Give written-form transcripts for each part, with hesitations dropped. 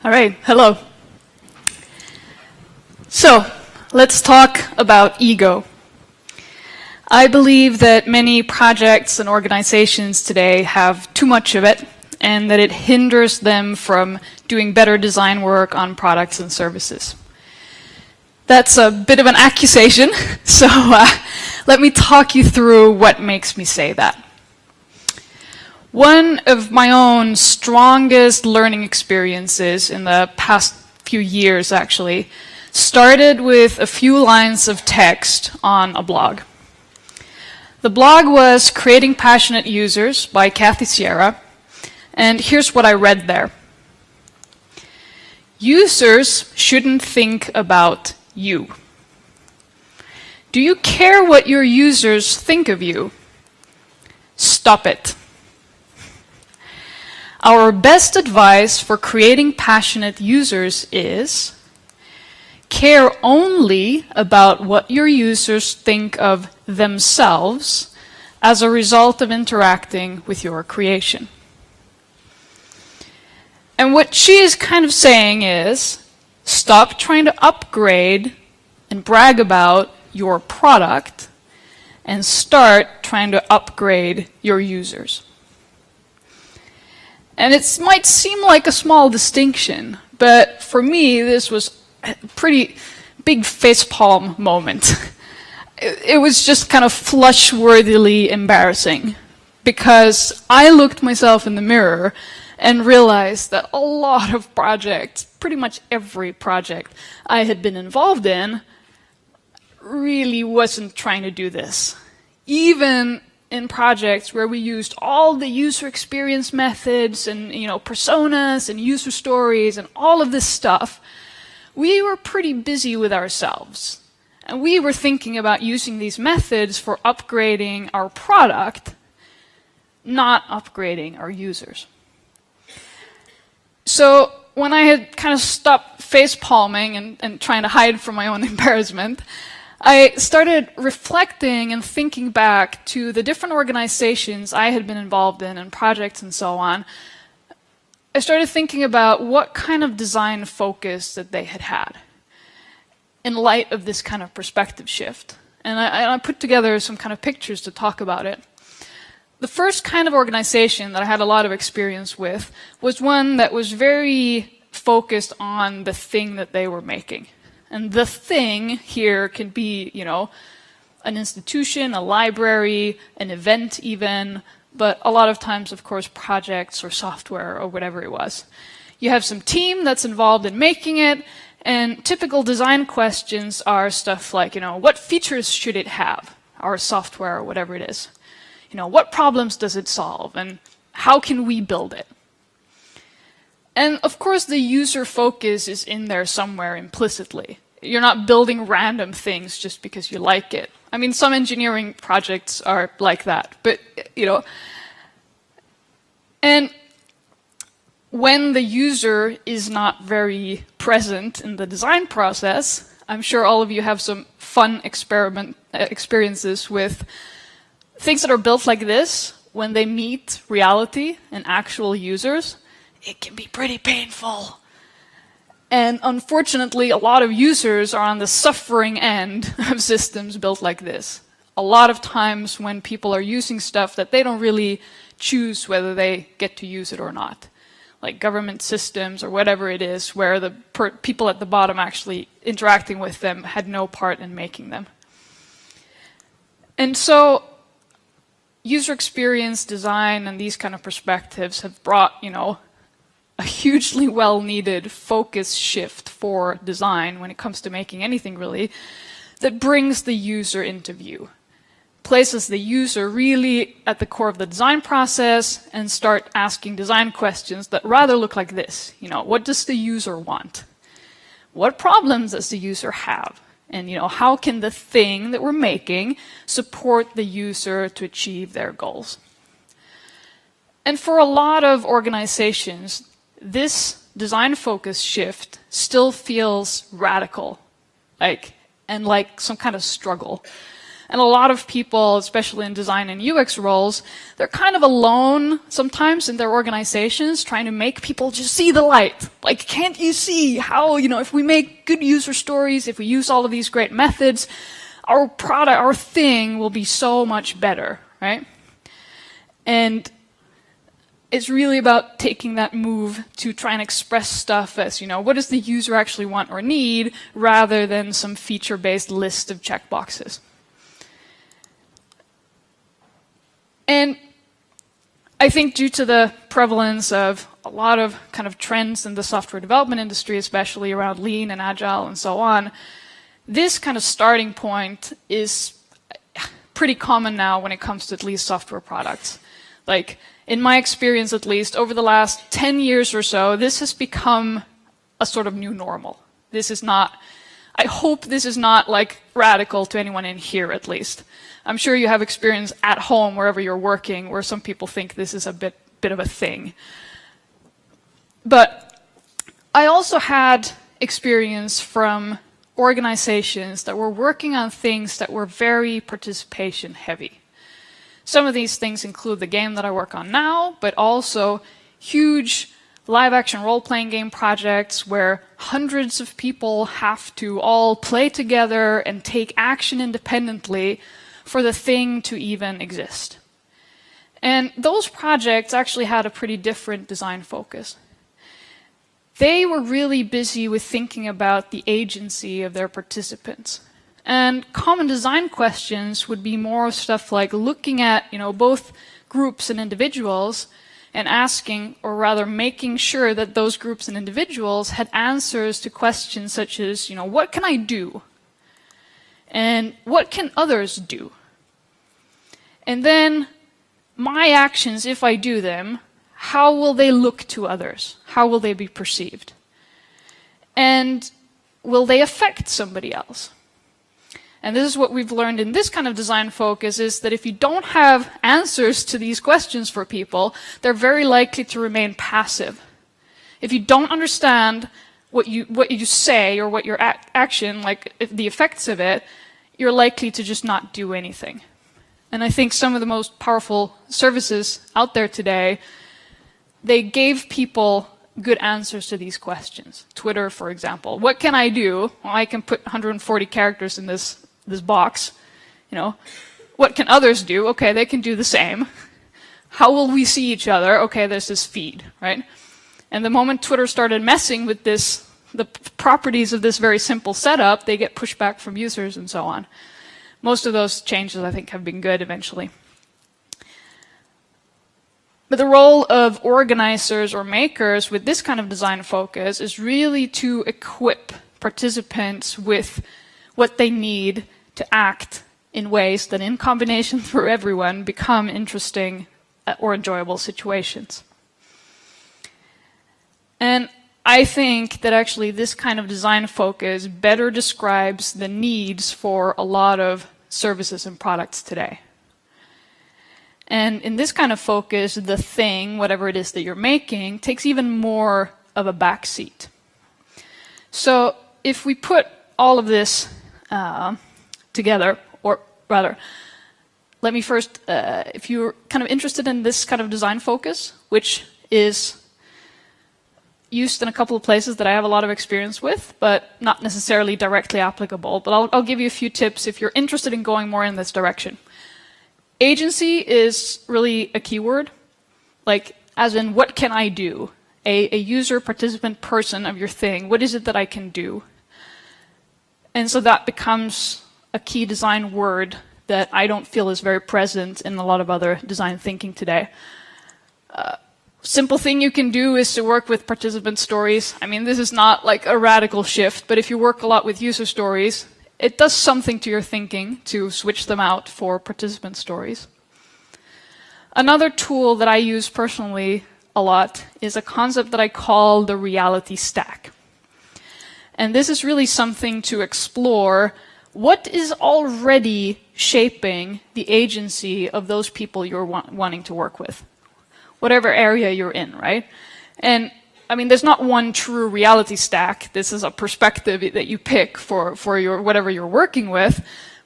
All right, hello. So, let's talk about ego. I believe that many projects and organizations today have too much of it, and that it hinders them from doing better design work on products and services. That's a bit of an accusation, so let me talk you through what makes me say that. One of my own strongest learning experiences in the past few years, actually, started with a few lines of text on a blog. The blog was Creating Passionate Users by Kathy Sierra, and here's what I read there. Users shouldn't think about you. Do you care what your users think of you? Stop it. Our best advice for creating passionate users is care only about what your users think of themselves as a result of interacting with your creation. And what she is kind of saying is, stop trying to upgrade and brag about your product and start trying to upgrade your users. And it might seem like a small distinction, but for me, this was a pretty big facepalm moment. It was just kind of flush-worthily embarrassing, because I looked myself in the mirror and realized that a lot of projects, pretty much every project I had been involved in, really wasn't trying to do this. Even in projects where we used all the user experience methods and personas and user stories and all of this stuff, we were pretty busy with ourselves. And we were thinking about using these methods for upgrading our product, not upgrading our users. So when I had kind of stopped face-palming and trying to hide from my own embarrassment, I started reflecting and thinking back to the different organizations I had been involved in and projects and so on. I started thinking about what kind of design focus that they had had in light of this kind of perspective shift. And I put together some kind of pictures to talk about it. The first kind of organization that I had a lot of experience with was one that was very focused on the thing that they were making. And the thing here can be, an institution, a library, an event even, but a lot of times, of course, projects or software or whatever it was. You have some team that's involved in making it, and typical design questions are stuff like, what features should it have, our software or whatever it is? What problems does it solve, and how can we build it? And of course, the user focus is in there somewhere implicitly. You're not building random things just because you like it. I mean, some engineering projects are like that, but, And when the user is not very present in the design process, I'm sure all of you have some fun experiences with things that are built like this. When they meet reality and actual users, it can be pretty painful. And unfortunately, a lot of users are on the suffering end of systems built like this. A lot of times when people are using stuff that they don't really choose whether they get to use it or not, like government systems or whatever it is, where the people at the bottom actually interacting with them had no part in making them. And so user experience design and these kind of perspectives have brought, a hugely well-needed focus shift for design when it comes to making anything really, that brings the user into view, places the user really at the core of the design process, and start asking design questions that rather look like this. What does the user want? What problems does the user have? And how can the thing that we're making support the user to achieve their goals? And for a lot of organizations, this design focus shift still feels radical, and like some kind of struggle. And a lot of people, especially in design and UX roles, they're kind of alone sometimes in their organizations trying to make people just see the light. Like, can't you see how, if we make good user stories, if we use all of these great methods, our product, our thing will be so much better, right? And it's really about taking that move to try and express stuff as, what does the user actually want or need, rather than some feature-based list of checkboxes. And I think due to the prevalence of a lot of kind of trends in the software development industry, especially around lean and agile and so on, this kind of starting point is pretty common now when it comes to at least software products. Like, in my experience at least, over the last 10 years or so, this has become a sort of new normal. This is not, I hope this is not like radical to anyone in here at least. I'm sure you have experience at home, wherever you're working, where some people think this is a bit of a thing. But I also had experience from organizations that were working on things that were very participation heavy. Some of these things include the game that I work on now, but also huge live-action role-playing game projects where hundreds of people have to all play together and take action independently for the thing to even exist. And those projects actually had a pretty different design focus. They were really busy with thinking about the agency of their participants. And common design questions would be more stuff like looking at, both groups and individuals and asking, or rather making sure that those groups and individuals had answers to questions such as, what can I do? And what can others do? And then my actions, if I do them, how will they look to others? How will they be perceived? And will they affect somebody else? And this is what we've learned in this kind of design focus, is that if you don't have answers to these questions for people, they're very likely to remain passive. If you don't understand what you say or what your action, like the effects of it, you're likely to just not do anything. And I think some of the most powerful services out there today, they gave people good answers to these questions. Twitter, for example. What can I do? Well, I can put 140 characters in this box. What can others do? Okay, they can do the same. How will we see each other? Okay, there's this feed, right? And the moment Twitter started messing with the properties of this very simple setup, they get pushback from users and so on. Most of those changes, I think, have been good eventually. But the role of organizers or makers with this kind of design focus is really to equip participants with what they need to act in ways that, in combination for everyone, become interesting or enjoyable situations. And I think that actually this kind of design focus better describes the needs for a lot of services and products today. And in this kind of focus, the thing, whatever it is that you're making, takes even more of a backseat. So if we put all of this together, or rather, let me first, if you're kind of interested in this kind of design focus, which is used in a couple of places that I have a lot of experience with, but not necessarily directly applicable, but I'll give you a few tips if you're interested in going more in this direction. Agency is really a keyword, like as in what can I do? A user, participant, person of your thing, what is it that I can do? And so that becomes a key design word that I don't feel is very present in a lot of other design thinking today. Simple thing you can do is to work with participant stories. I mean, this is not like a radical shift, but if you work a lot with user stories, it does something to your thinking to switch them out for participant stories. Another tool that I use personally a lot is a concept that I call the reality stack. And this is really something to explore what is already shaping the agency of those people you're wanting to work with, whatever area you're in, right? And I mean, there's not one true reality stack. This is a perspective that you pick for your whatever you're working with.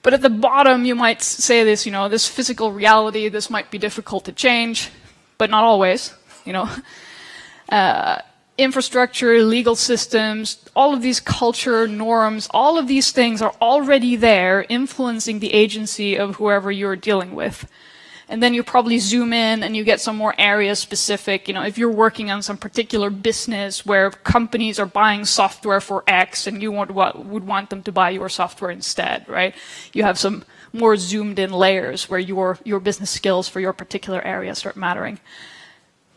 But at the bottom, you might say this, this physical reality, this might be difficult to change, but not always, infrastructure, legal systems, all of these culture norms, all of these things are already there influencing the agency of whoever you're dealing with. And then you probably zoom in and you get some more area specific. If you're working on some particular business where companies are buying software for X and you would want them to buy your software instead, right? You have some more zoomed in layers where your business skills for your particular area start mattering.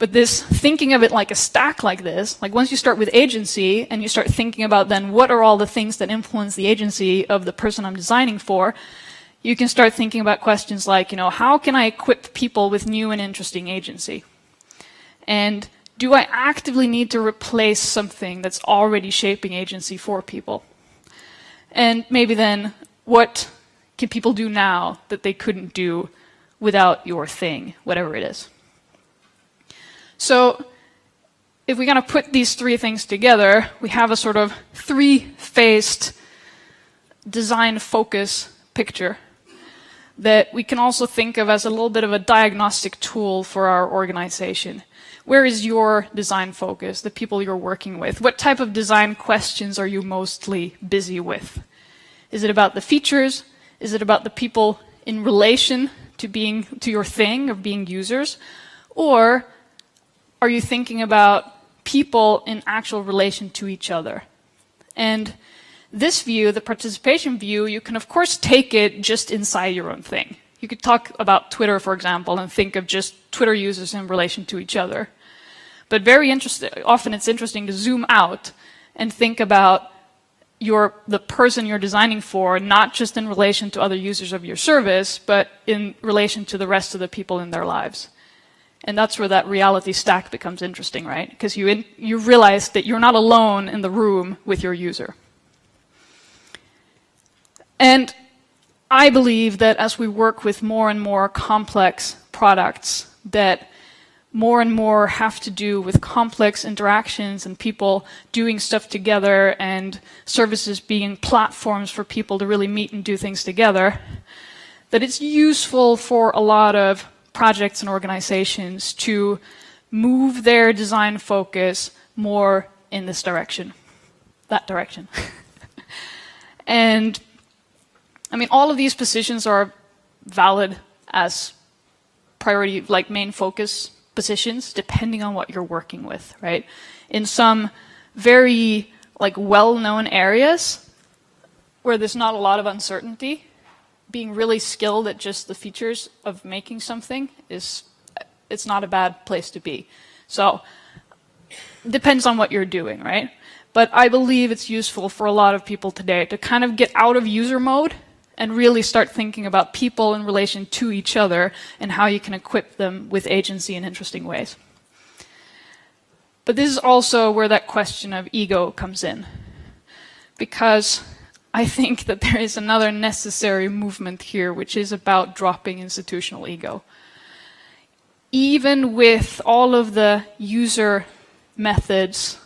But this thinking of it like a stack like this, like once you start with agency and you start thinking about then what are all the things that influence the agency of the person I'm designing for, you can start thinking about questions like, how can I equip people with new and interesting agency? And do I actively need to replace something that's already shaping agency for people? And maybe then, what can people do now that they couldn't do without your thing, whatever it is? So if we kind of put these three things together, we have a sort of three-phased design focus picture that we can also think of as a little bit of a diagnostic tool for our organization. Where is your design focus, the people you're working with? What type of design questions are you mostly busy with? Is it about the features? Is it about the people in relation to your thing, of being users? Or are you thinking about people in actual relation to each other? And this view, the participation view, you can of course take it just inside your own thing. You could talk about Twitter, for example, and think of just Twitter users in relation to each other. But often it's interesting to zoom out and think about the person you're designing for, not just in relation to other users of your service, but in relation to the rest of the people in their lives. And that's where that reality stack becomes interesting, right? Because you realize that you're not alone in the room with your user. And I believe that as we work with more and more complex products that more and more have to do with complex interactions and people doing stuff together and services being platforms for people to really meet and do things together, that it's useful for a lot of projects and organizations to move their design focus more in this direction, that direction. And I mean, all of these positions are valid as priority, like main focus positions, depending on what you're working with, right? In some very well-known areas where there's not a lot of uncertainty, being really skilled at just the features of making something it's not a bad place to be. So depends on what you're doing, right? But I believe it's useful for a lot of people today to kind of get out of user mode and really start thinking about people in relation to each other and how you can equip them with agency in interesting ways. But this is also where that question of ego comes in, because I think that there is another necessary movement here, which is about dropping institutional ego. Even with all of the user methods,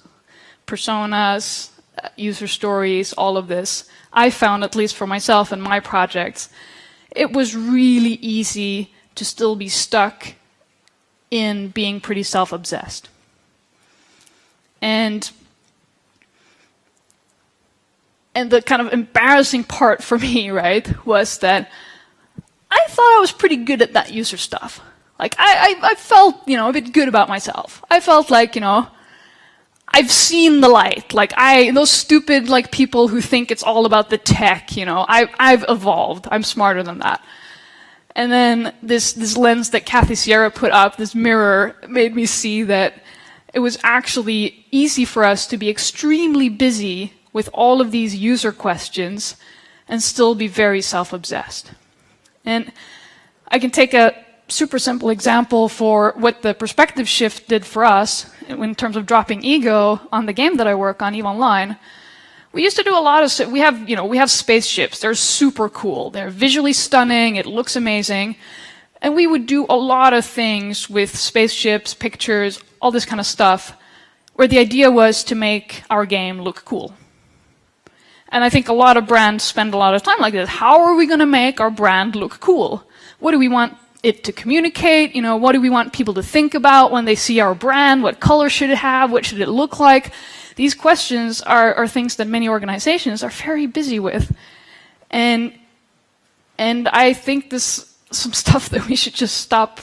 personas, user stories, all of this, I found, at least for myself and my projects, it was really easy to still be stuck in being pretty self-obsessed. And the kind of embarrassing part for me, right, was that I thought I was pretty good at that user stuff. Like, I felt, a bit good about myself. I felt like, I've seen the light. Like, those stupid, people who think it's all about the tech, I've evolved. I'm smarter than that. And then this lens that Kathy Sierra put up, this mirror, made me see that it was actually easy for us to be extremely busy with all of these user questions and still be very self-obsessed. And I can take a super simple example for what the perspective shift did for us in terms of dropping ego on the game that I work on, EVE Online. We used to do a lot of, we have spaceships. They're super cool. They're visually stunning. It looks amazing. And we would do a lot of things with spaceships, pictures, all this kind of stuff, where the idea was to make our game look cool. And I think a lot of brands spend a lot of time like this. How are we going to make our brand look cool? What do we want it to communicate? What do we want people to think about when they see our brand? What color should it have? What should it look like? These questions are things that many organizations are very busy with. And I think this is some stuff that we should just stop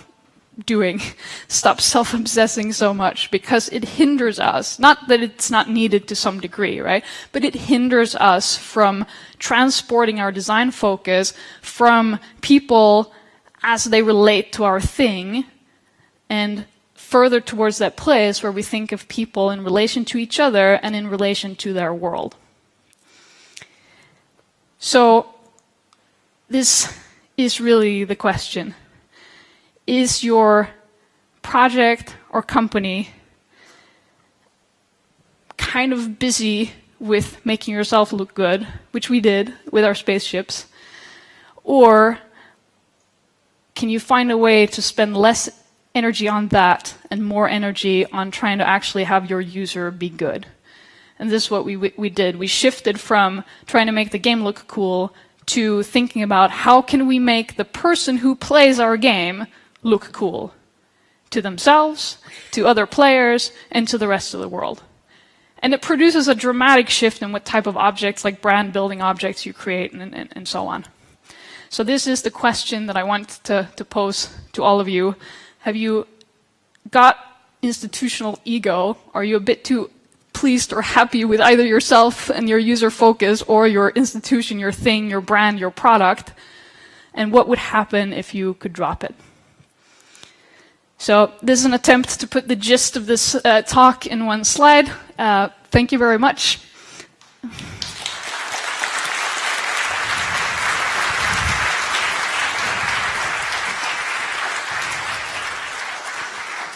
doing, stop self-obsessing so much, because it hinders us. Not that it's not needed to some degree, right? But it hinders us from transporting our design focus from people as they relate to our thing, and further towards that place where we think of people in relation to each other and in relation to their world. So this is really the question. Is your project or company kind of busy with making yourself look good, which we did with our spaceships, or can you find a way to spend less energy on that and more energy on trying to actually have your user be good? And this is what we did. We shifted from trying to make the game look cool to thinking about how can we make the person who plays our game look cool to themselves, to other players, and to the rest of the world. And it produces a dramatic shift in what type of objects, like brand building objects, you create and so on. So this is the question that I want to pose to all of you. Have you got institutional ego? Are you a bit too pleased or happy with either yourself and your user focus or your institution, your thing, your brand, your product? And what would happen if you could drop it? So this is an attempt to put the gist of this talk in one slide. Thank you very much.